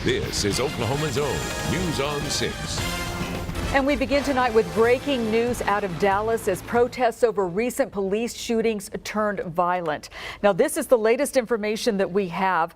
This is Oklahoma's own News on 6. And we begin tonight with breaking news out of Dallas as protests over recent police shootings turned violent. Now, this is the latest information that we have.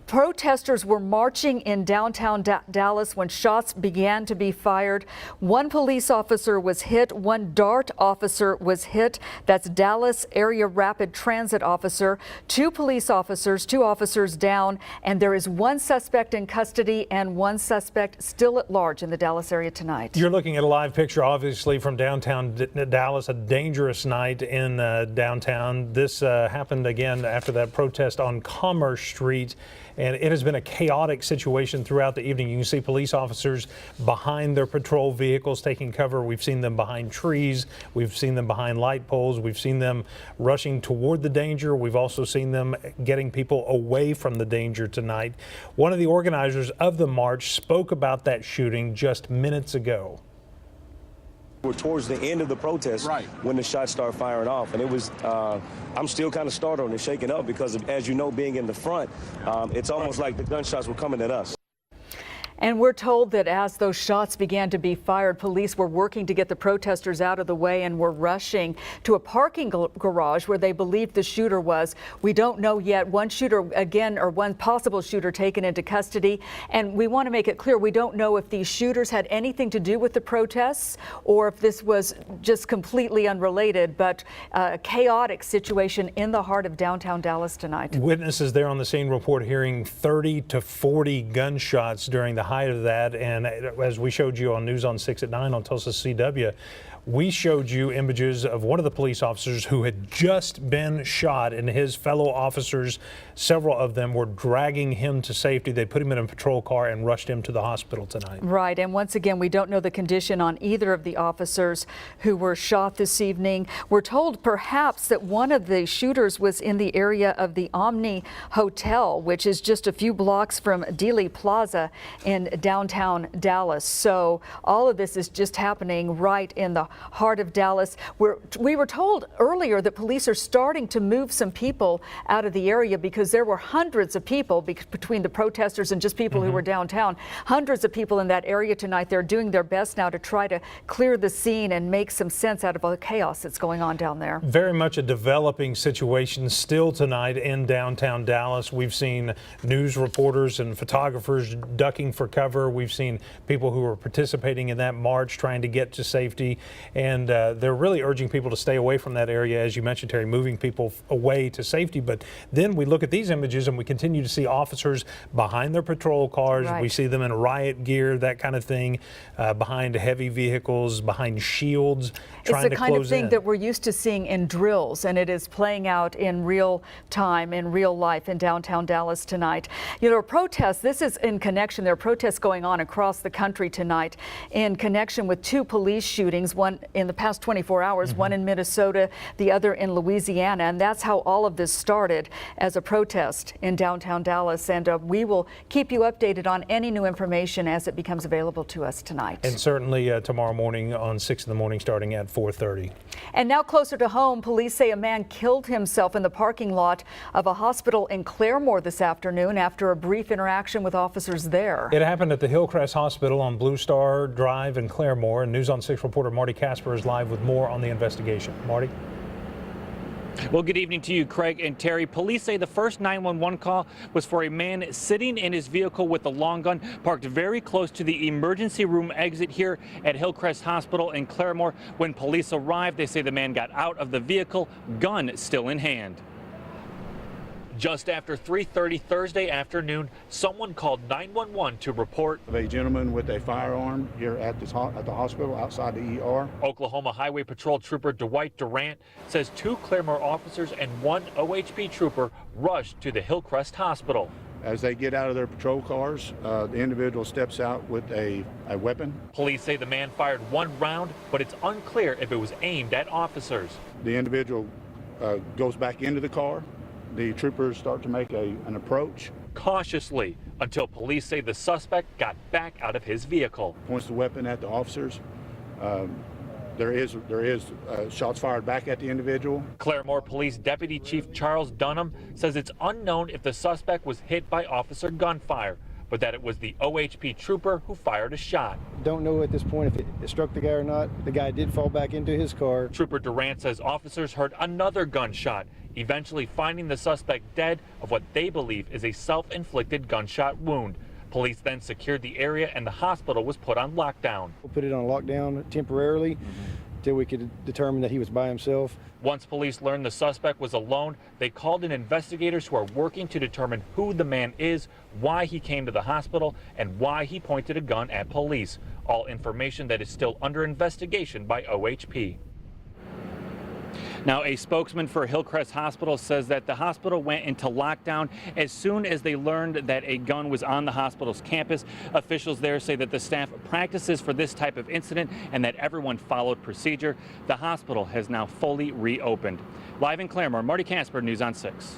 Protesters were marching in downtown Dallas when shots began to be fired. One police officer was hit. One DART officer was hit. That's Dallas Area Rapid Transit officer. Two officers down. And there is one suspect in custody and one suspect still at large in the Dallas area tonight. You're looking at a live picture, obviously, from downtown Dallas, a dangerous night in downtown. This happened again after that protest on Commerce Street. And it has been a chaotic situation throughout the evening. You can see police officers behind their patrol vehicles taking cover. We've seen them behind trees. We've seen them behind light poles. We've seen them rushing toward the danger. We've also seen them getting people away from the danger tonight. One of the organizers of the march spoke about that shooting just minutes ago. We're towards the end of the protest when the shots start firing off, and it was I'm still kind of startled and shaken up because of, as you know, being in the front, it's almost like the gunshots were coming at us. And we're told that as those shots began to be fired, police were working to get the protesters out of the way and were rushing to a parking garage where they believed the shooter was. We don't know yet. One shooter, again, or one possible shooter taken into custody. And we want to make it clear, we don't know if these shooters had anything to do with the protests or if this was just completely unrelated, but a chaotic situation in the heart of downtown Dallas tonight. Witnesses there on the scene report hearing 30 to 40 gunshots during the height of that, and as we showed you on News on 6 at 9 on Tulsa CW, we showed you images of one of the police officers who had just been shot, and his fellow officers, several of them, were dragging him to safety. They put him in a patrol car and rushed him to the hospital tonight. Right, and once again, we don't know the condition on either of the officers who were shot this evening. We're told perhaps that one of the shooters was in the area of the Omni Hotel, which is just a few blocks from Dealey Plaza in downtown Dallas. So all of this is just happening right in the heart of Dallas. We were told earlier that police are starting to move some people out of the area because there were hundreds of people between the protesters and just people who were downtown. Hundreds of people in that area tonight. They're doing their best now to try to clear the scene and make some sense out of all the chaos that's going on down there. Very much a developing situation still tonight in downtown Dallas. We've seen news reporters and photographers ducking for cover. We've seen people who are participating in that march trying to get to safety. And they're really urging people to stay away from that area, as you mentioned, Terry, moving people away to safety. But then we look at these images and we continue to see officers behind their patrol cars. We see them in riot gear, that kind of thing, behind heavy vehicles, behind shields, trying to close in. It's the kind of thing that we're used to seeing in drills, and it is playing out in real time, in real life in downtown Dallas tonight. You know, protests, this is in connection, there are protests going on across the country tonight in connection with two police shootings, one in the past 24 hours, one in Minnesota, the other in Louisiana. And that's how all of this started, as a protest in downtown Dallas. And we will keep you updated on any new information as it becomes available to us tonight. And certainly tomorrow morning on 6 in the morning starting at 4:30. And now closer to home, police say a man killed himself in the parking lot of a hospital in Claremore this afternoon after a brief interaction with officers there. It happened at the Hillcrest Hospital on Blue Star Drive in Claremore. And News on 6 reporter Marty Casper is live with more on the investigation. Marty? Well, good evening to you, Craig and Terry. Police say the first 911 call was for a man sitting in his vehicle with a long gun parked very close to the emergency room exit here at Hillcrest Hospital in Claremore. When police arrived, they say the man got out of the vehicle, gun still in hand. Just after 3:30 Thursday afternoon, someone called 911 to report a gentleman with a firearm here at the hospital outside the ER. Oklahoma Highway Patrol Trooper Dwight Durant says two Claremore officers and one OHP trooper rushed to the Hillcrest Hospital. As they get out of their patrol cars, the individual steps out with a weapon. Police say the man fired one round, but it's unclear if it was aimed at officers. The individual goes back into the car. The troopers start to make an approach. Cautiously, until police say the suspect got back out of his vehicle. Points the weapon at the officers. There is shots fired back at the individual. Claremore Police Deputy Chief Charles Dunham says it's unknown if the suspect was hit by officer gunfire, but that it was the OHP trooper who fired a shot. Don't know at this point if it struck the guy or not. The guy did fall back into his car. Trooper Durant says officers heard another gunshot, eventually finding the suspect dead of what they believe is a self-inflicted gunshot wound. Police then secured the area and the hospital was put on lockdown. We'll put it on lockdown temporarily until we could determine that he was by himself. Once police learned the suspect was alone, they called in investigators who are working to determine who the man is, why he came to the hospital, and why he pointed a gun at police. All information that is still under investigation by OHP. Now, a spokesman for Hillcrest Hospital says that the hospital went into lockdown as soon as they learned that a gun was on the hospital's campus. Officials there say that the staff practices for this type of incident and that everyone followed procedure. The hospital has now fully reopened. Live in Claremore, Marty Casper, News on 6.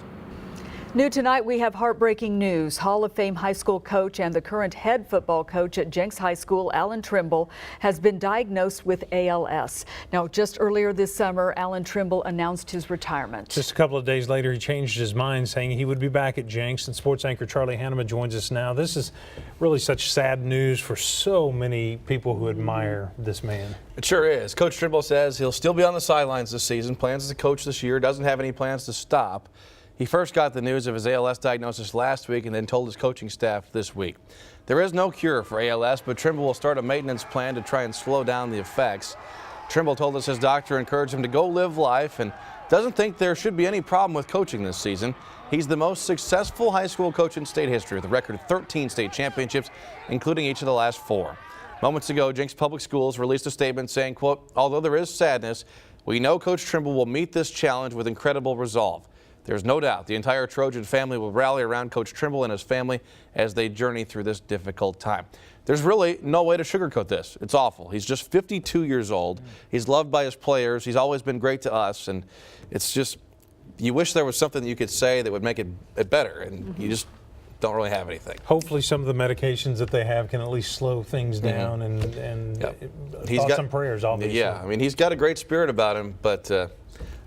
New tonight, we have heartbreaking news. Hall of Fame high school coach and the current head football coach at Jenks High School, Alan Trimble, has been diagnosed with ALS. Now, just earlier this summer, Alan Trimble announced his retirement. Just a couple of days later, he changed his mind, saying he would be back at Jenks. And sports anchor Charlie Hanneman joins us now. This is really such sad news for so many people who admire this man. It sure is. Coach Trimble says he'll still be on the sidelines this season, plans to coach this year, doesn't have any plans to stop. He first got the news of his ALS diagnosis last week and then told his coaching staff this week. There is no cure for ALS, but Trimble will start a maintenance plan to try and slow down the effects. Trimble told us his doctor encouraged him to go live life and doesn't think there should be any problem with coaching this season. He's the most successful high school coach in state history with a record of 13 state championships, including each of the last 4. Moments ago, Jenks Public Schools released a statement saying, quote, "Although there is sadness, we know Coach Trimble will meet this challenge with incredible resolve. There's no doubt the entire Trojan family will rally around Coach Trimble and his family as they journey through this difficult time." There's really no way to sugarcoat this. It's awful. He's just 52 years old. He's loved by his players. He's always been great to us. And it's just, you wish there was something that you could say that would make it better. And you just don't really have anything. Hopefully some of the medications that they have can at least slow things down and thoughts and prayers, obviously. Yeah, I mean, he's got a great spirit about him, but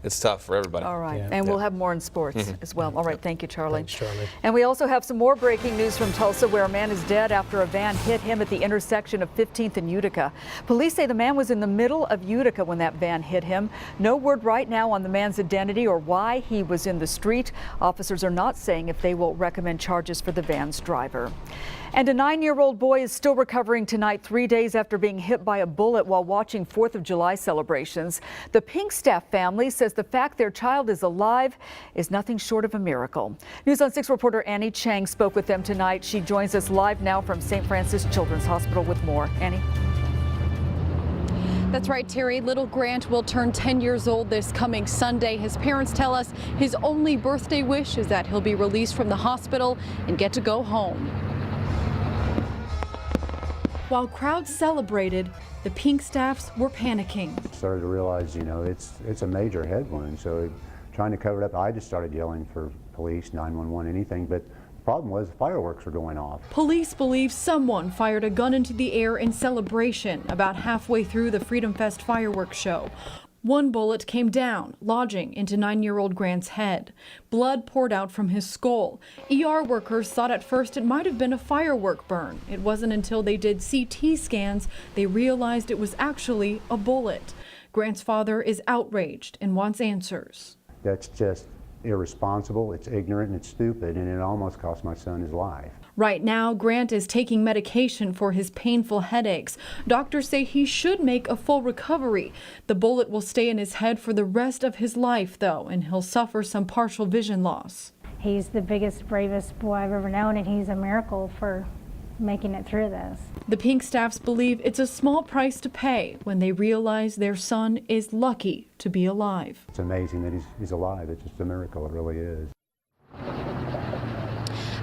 it's tough for everybody. All right, and we'll have more in sports as well. All right, thank you, Charlie. Thanks, Charlie. And we also have some more breaking news from Tulsa, where a man is dead after a van hit him at the intersection of 15th and Utica. Police say the man was in the middle of Utica when that van hit him. No word right now on the man's identity or why he was in the street. Officers are not saying if they will recommend charges for the van's driver. And a 9-year-old boy is still recovering tonight, 3 days after being hit by a bullet while watching 4th of July celebrations. The Pinkstaff family says the fact their child is alive is nothing short of a miracle. News on 6 reporter Annie Chang spoke with them tonight. She joins us live now from St. Francis Children's Hospital with more. Annie? That's right, Terry. Little Grant will turn 10 years old this coming Sunday. His parents tell us his only birthday wish is that he'll be released from the hospital and get to go home. While crowds celebrated, the Pinkstaffs were panicking. Started to realize, you know, it's a major head wound, so trying to cover it up, I just started yelling for police, 911, anything, but the problem was fireworks were going off. Police believe someone fired a gun into the air in celebration about halfway through the Freedom Fest fireworks show. One bullet came down, lodging into 9-year-old Grant's head. Blood poured out from his skull. ER workers thought at first it might have been a firework burn. It wasn't until they did CT scans they realized it was actually a bullet. Grant's father is outraged and wants answers. That's just irresponsible, it's ignorant, and it's stupid, and it almost cost my son his life. Right now, Grant is taking medication for his painful headaches. Doctors say he should make a full recovery. The bullet will stay in his head for the rest of his life, though, and he'll suffer some partial vision loss. He's the biggest, bravest boy I've ever known, and he's a miracle for making it through this. The Pinkstaffs believe it's a small price to pay when they realize their son is lucky to be alive. It's amazing that he's alive. It's just a miracle, it really is.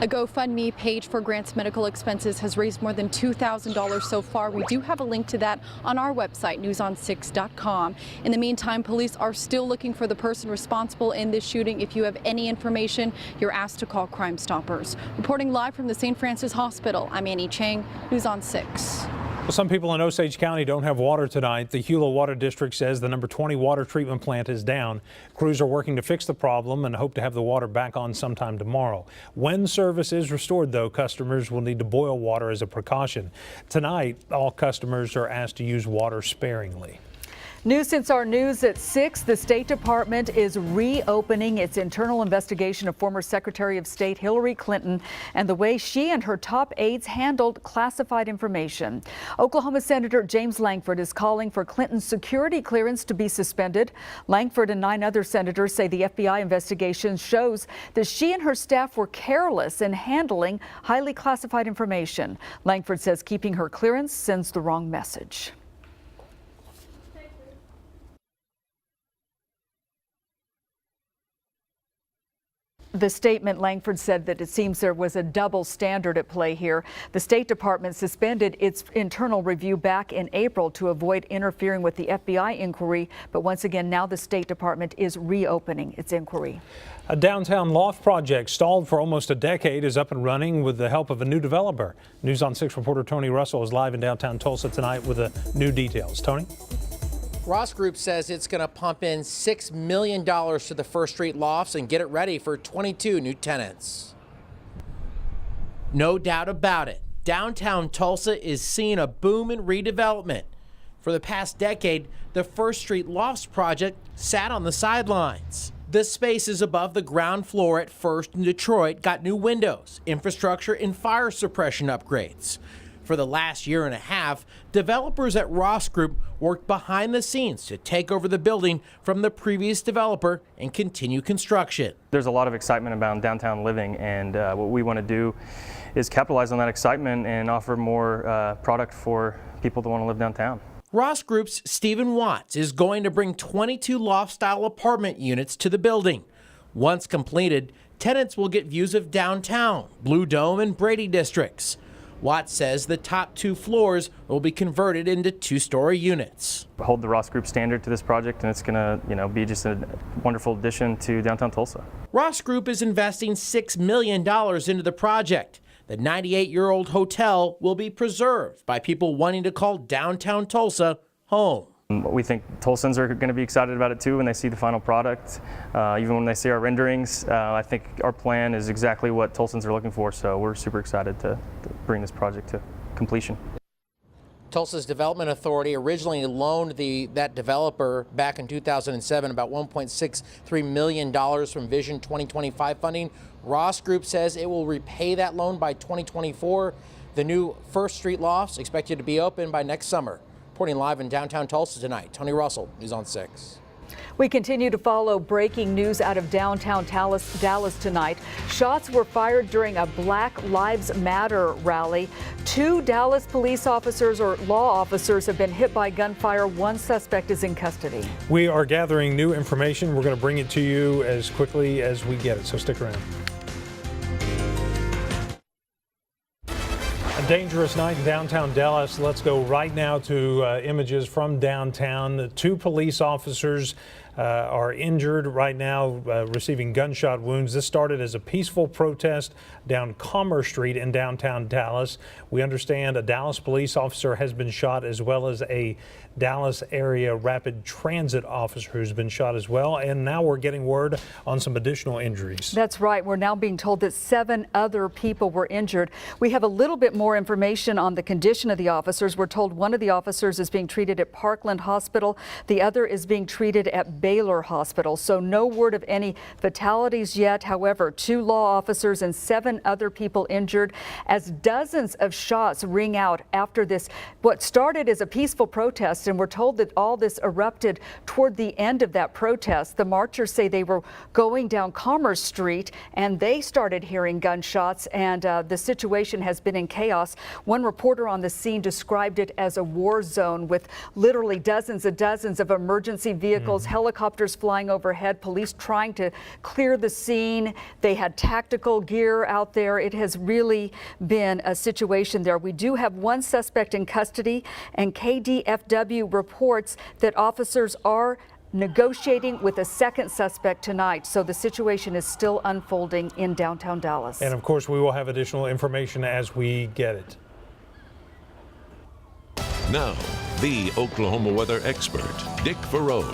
A GoFundMe page for Grant's medical expenses has raised more than $2,000 so far. We do have a link to that on our website, newson6.com. In the meantime, police are still looking for the person responsible in this shooting. If you have any information, you're asked to call Crime Stoppers. Reporting live from the St. Francis Hospital, I'm Annie Chang, News on 6. Well, some people in Osage County don't have water tonight. The Hula Water District says the number 20 water treatment plant is down. Crews are working to fix the problem and hope to have the water back on sometime tomorrow. When service is restored, though, customers will need to boil water as a precaution. Tonight, all customers are asked to use water sparingly. New since our news at 6, the State Department is reopening its internal investigation of former Secretary of State Hillary Clinton and the way she and her top aides handled classified information. Oklahoma Senator James Lankford is calling for Clinton's security clearance to be suspended. Lankford and 9 other senators say the FBI investigation shows that she and her staff were careless in handling highly classified information. Lankford says keeping her clearance sends the wrong message. The statement, Lankford said that it seems there was a double standard at play here. The State Department suspended its internal review back in April to avoid interfering with the FBI inquiry. But once again, now the State Department is reopening its inquiry. A downtown loft project stalled for almost a decade is up and running with the help of a new developer. News on 6 reporter Tony Russell is live in downtown Tulsa tonight with the new details. Tony? Ross Group says it's going to pump in $6 million to the First Street lofts and get it ready for 22 new tenants. No doubt about it, downtown Tulsa is seeing a boom in redevelopment. For the past decade, the First Street Lofts project sat on the sidelines. The spaces above the ground floor at First in Detroit got new windows, infrastructure, and fire suppression upgrades. For the last year and a half, developers at Ross Group worked behind the scenes to take over the building from the previous developer and continue construction. There's a lot of excitement about downtown living, and what we want to do is capitalize on that excitement and offer more product for people that want to live downtown. Ross Group's Stephen Watts is going to bring 22 loft-style apartment units to the building. Once completed, tenants will get views of downtown, Blue Dome, and Brady districts. Watts says the top 2 floors will be converted into 2-story units. Hold the Ross Group standard to this project, and it's going to, be just a wonderful addition to downtown Tulsa. Ross Group is investing $6 million into the project. The 98-year-old hotel will be preserved by people wanting to call downtown Tulsa home. We think Tulsans are going to be excited about it too when they see the final product. Even when they see our renderings, I think our plan is exactly what Tulsans are looking for, so we're super excited to bring this project to completion. Tulsa's Development Authority originally loaned that developer back in 2007 about $1.63 million from Vision 2025 funding. Ross Group says it will repay that loan by 2024. The new First Street Lofts expected to be open by next summer. Reporting live in downtown Tulsa tonight, Tony Russell, News on 6. We continue to follow breaking news out of downtown Dallas tonight. Shots were fired during a Black Lives Matter rally. 2 Dallas police officers or law officers have been hit by gunfire. 1 suspect is in custody. We are gathering new information. We're going to bring it to you as quickly as we get it, so stick around. A dangerous night in downtown Dallas. Let's go right now to images from downtown. 2 police officers are injured right now, receiving gunshot wounds. This started as a peaceful protest down Commerce Street in downtown Dallas. We understand a Dallas police officer has been shot, as well as a Dallas area rapid transit officer who's been shot as well. And now we're getting word on some additional injuries. That's right. We're now being told that 7 other people were injured. We have a little bit more information on the condition of the officers. We're told one of the officers is being treated at Parkland Hospital. The other is being treated at Baylor Hospital. So no word of any fatalities yet. However, 2 law officers and 7 other people injured as dozens of shots ring out after this, what started as a peaceful protest. And we're told that all this erupted toward the end of that protest. The marchers say they were going down Commerce Street and they started hearing gunshots, and the situation has been in chaos. One reporter on the scene described it as a war zone with literally dozens and dozens of emergency vehicles, helicopters flying overhead, police trying to clear the scene. They had tactical gear out there. It has really been a situation there. We do have 1 suspect in custody, and KDFW reports that officers are negotiating with a 2nd suspect tonight. So the situation is still unfolding in downtown Dallas. And of course, we will have additional information as we get it. Now, the Oklahoma weather expert, Dick Farrow.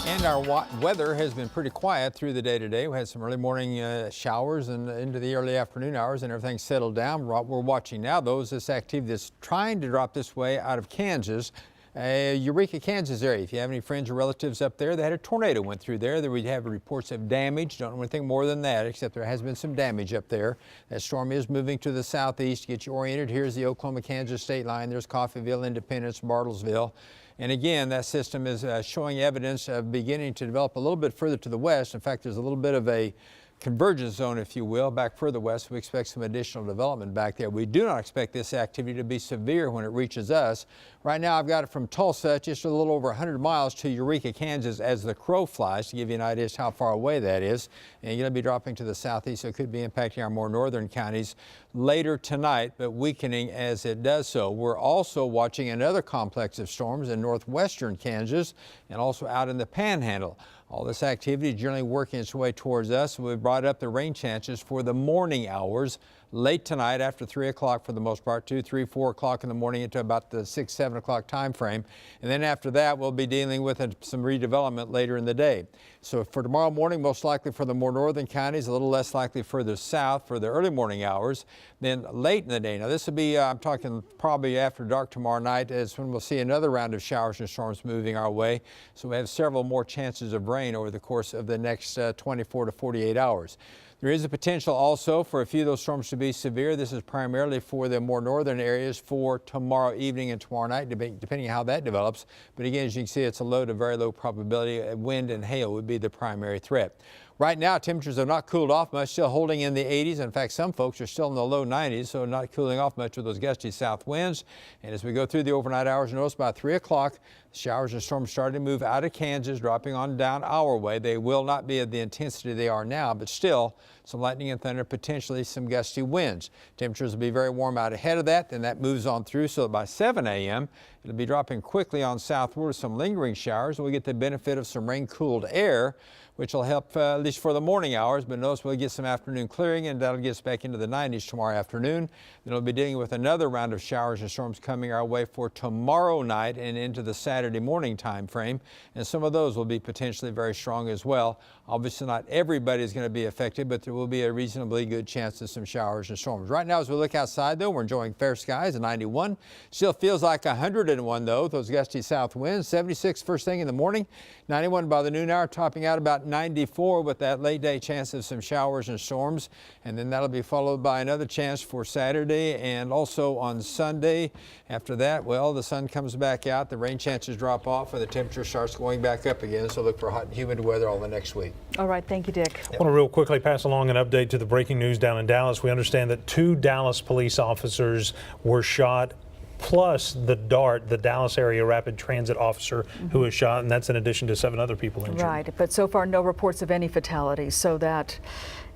And our weather has been pretty quiet through the day today. We had some early morning showers and into the early afternoon hours, and everything settled down. What we're watching now, though, is this activity that's trying to drop this way out of Kansas. Eureka, Kansas area. If you have any friends or relatives up there, they had a tornado went through there. There we have reports of damage. Don't know anything more than that, except there has been some damage up there. That storm is moving to the southeast. To get you oriented, here's the Oklahoma-Kansas state line. There's Coffeyville, Independence, Bartlesville. And again, that system is showing evidence of beginning to develop a little bit further to the west. In fact, there's a little bit of a convergence zone, if you will, back further west. We expect some additional development back there. We do not expect this activity to be severe when it reaches us. Right now, I've got it from Tulsa, just a little over 100 miles to Eureka, Kansas, as the crow flies, to give you an idea as to how far away that is. And you're going to be dropping to the southeast, so it could be impacting our more northern counties later tonight, but weakening as it does so. We're also watching another complex of storms in northwestern Kansas and also out in the Panhandle. All this activity generally working its way towards us. We've brought up the rain chances for the morning hours late tonight after 3 o'clock for the most part, 2, 3, 4 o'clock in the morning into about the 6, 7 o'clock time frame. And then after that, we'll be dealing with some redevelopment later in the day. So for tomorrow morning, most likely for the more northern counties, a little less likely further south for the early morning hours. Then late in the day, now this will be, I'm talking probably after dark tomorrow night, is when we'll see another round of showers and storms moving our way. So we have several more chances of rain over the course of the next 24 to 48 hours. There is a potential also for a few of those storms to be severe. This is primarily for the more northern areas for tomorrow evening and tomorrow night, depending on how that develops. But again, as you can see, it's a low to very low probability. Wind and hail would be the primary threat. Right now, temperatures have not cooled off much, still holding in the 80s. In fact, some folks are still in the low 90s, so not cooling off much with those gusty south winds. And as we go through the overnight hours, notice by 3 o'clock, showers and storms starting to move out of Kansas, dropping on down our way. They will not be at the intensity they are now, but still some lightning and thunder, potentially some gusty winds. Temperatures will be very warm out ahead of that, then that moves on through, so that by 7 a.m., it'll be dropping quickly on southward with some lingering showers. We'll get the benefit of some rain-cooled air, which will help at least for the morning hours, but notice we'll get some afternoon clearing, and that'll get us back into the 90s tomorrow afternoon. Then we'll be dealing with another round of showers and storms coming our way for tomorrow night and into the Saturday morning time frame, and some of those will be potentially very strong as well. Obviously, not everybody is going to be affected, but there will be a reasonably good chance of some showers and storms. Right now, as we look outside, though, we're enjoying fair skies at 91. Still feels like 101, though, those gusty south winds. 76 first thing in the morning, 91 by the noon hour, topping out about 94 with that late day chance of some showers and storms. And then that'll be followed by another chance for Saturday and also on Sunday. After that, well, the sun comes back out, the rain chances drop off, and the temperature starts going back up again. So look for hot and humid weather all the next week. All right, thank you, Dick. I want to real quickly pass along an update to the breaking news down in Dallas. We understand that 2 Dallas police officers were shot, plus the DART, the Dallas Area Rapid Transit officer who was shot, and that's in addition to 7 other people injured. Right, but so far no reports of any fatalities, so that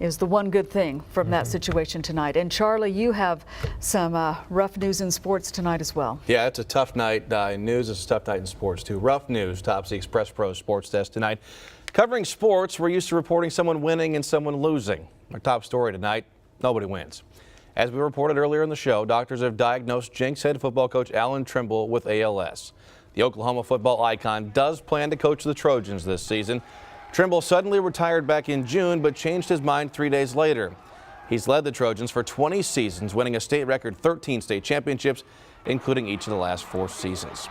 is the one good thing from that situation tonight. And Charlie, you have some rough news in sports tonight as well. Yeah, it's a tough night in news. It's a tough night in sports, too. Rough news tops the Express Pro Sports Desk tonight. Covering sports, we're used to reporting someone winning and someone losing. Our top story tonight, nobody wins. As we reported earlier in the show, doctors have diagnosed Jenks head football coach Alan Trimble with ALS. The Oklahoma football icon does plan to coach the Trojans this season. Trimble suddenly retired back in June, but changed his mind 3 days later. He's led the Trojans for 20 seasons, winning a state record 13 state championships, including each of the last 4 seasons.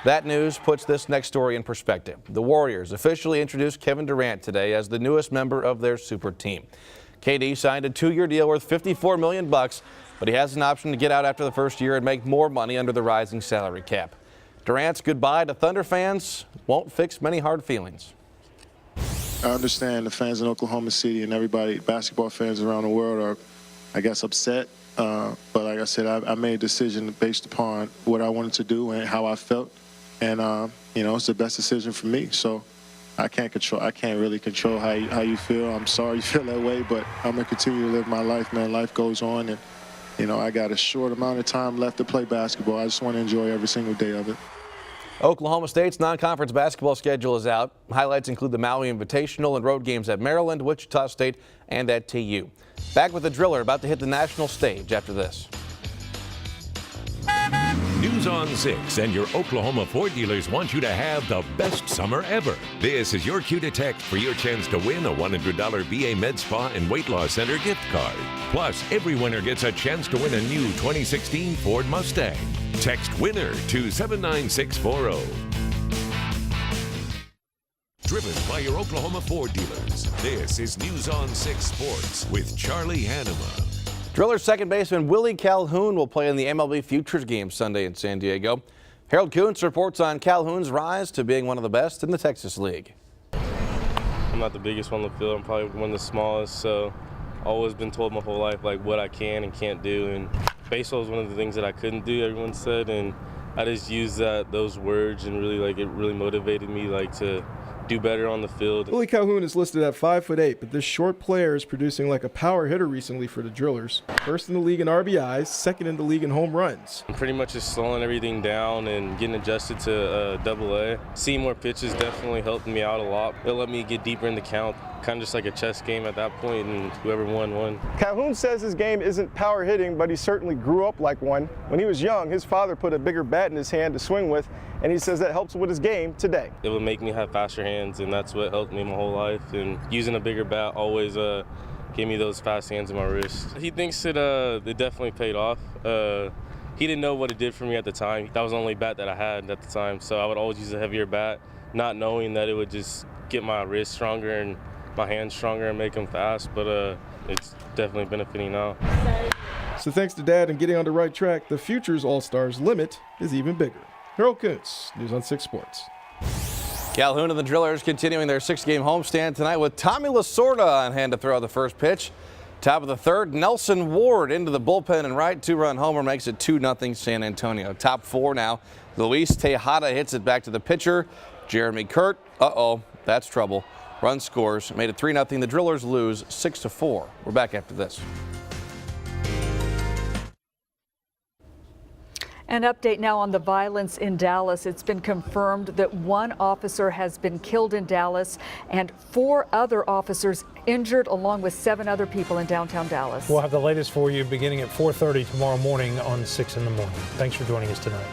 That news puts this next story in perspective. The Warriors officially introduced Kevin Durant today as the newest member of their super team. KD signed a 2-year deal worth $54 million, but he has an option to get out after the first year and make more money under the rising salary cap. Durant's goodbye to Thunder fans won't fix many hard feelings. I understand the fans in Oklahoma City and everybody, basketball fans around the world are, I guess, upset. But like I said, I made a decision based upon what I wanted to do and how I felt. And, you know, it's the best decision for me. So I can't really control how you feel. I'm sorry you feel that way, but I'm going to continue to live my life, man. Life goes on, and, you know, I got a short amount of time left to play basketball. I just want to enjoy every single day of it. Oklahoma State's non-conference basketball schedule is out. Highlights include the Maui Invitational and road games at Maryland, Wichita State, and at TU. Back with the Driller, about to hit the national stage after this. News on 6 and your Oklahoma Ford dealers want you to have the best summer ever. This is your cue to text for your chance to win a $100 BA Med Spa and Weight Loss Center gift card. Plus, every winner gets a chance to win a new 2016 Ford Mustang. Text WINNER to 79640. Driven by your Oklahoma Ford dealers, this is News on 6 Sports with Charlie Hanema. Drillers second baseman Willie Calhoun will play in the MLB Futures game Sunday in San Diego. Harold Kuntz reports on Calhoun's rise to being one of the best in the Texas League. I'm not the biggest one on the field. I'm probably one of the smallest, so always been told my whole life like what I can and can't do. And baseball is one of the things that I couldn't do, everyone said, and I just used those words and really it really motivated me to do better on the field. Willie Calhoun is listed at 5'8", but this short player is producing like a power hitter recently for the Drillers. First in the league in RBIs, second in the league in home runs. I'm pretty much just slowing everything down and getting adjusted to AA. Seeing more pitches definitely helped me out a lot. It let me get deeper in the count, kind of just like a chess game at that point, and whoever won. Calhoun says his game isn't power hitting, but he certainly grew up like one. When he was young, his father put a bigger bat in his hand to swing with, and he says that helps with his game today. It would make me have faster hands, and that's what helped me my whole life. And using a bigger bat always gave me those fast hands in my wrist. He thinks it definitely paid off. He didn't know what it did for me at the time. That was the only bat that I had at the time, so I would always use a heavier bat, not knowing that it would just get my wrist stronger and my hands stronger and make them fast, but it's definitely benefiting now. So thanks to Dad and getting on the right track, the Futures All-Stars limit is even bigger. Harold Kuntz, News on 6 Sports. Calhoun and the Drillers continuing their 6-game homestand tonight with Tommy Lasorda on hand to throw the first pitch. Top of the third, Nelson Ward into the bullpen and right. 2-run homer makes it 2-0 San Antonio. Top 4 now. Luis Tejada hits it back to the pitcher. Jeremy Kurt, that's trouble. Run scores, made it 3-0. The Drillers lose 6-4. We're back after this. An update now on the violence in Dallas. It's been confirmed that one officer has been killed in Dallas and 4 other officers injured, along with 7 other people in downtown Dallas. We'll have the latest for you beginning at 4:30 tomorrow morning on 6 in the morning. Thanks for joining us tonight.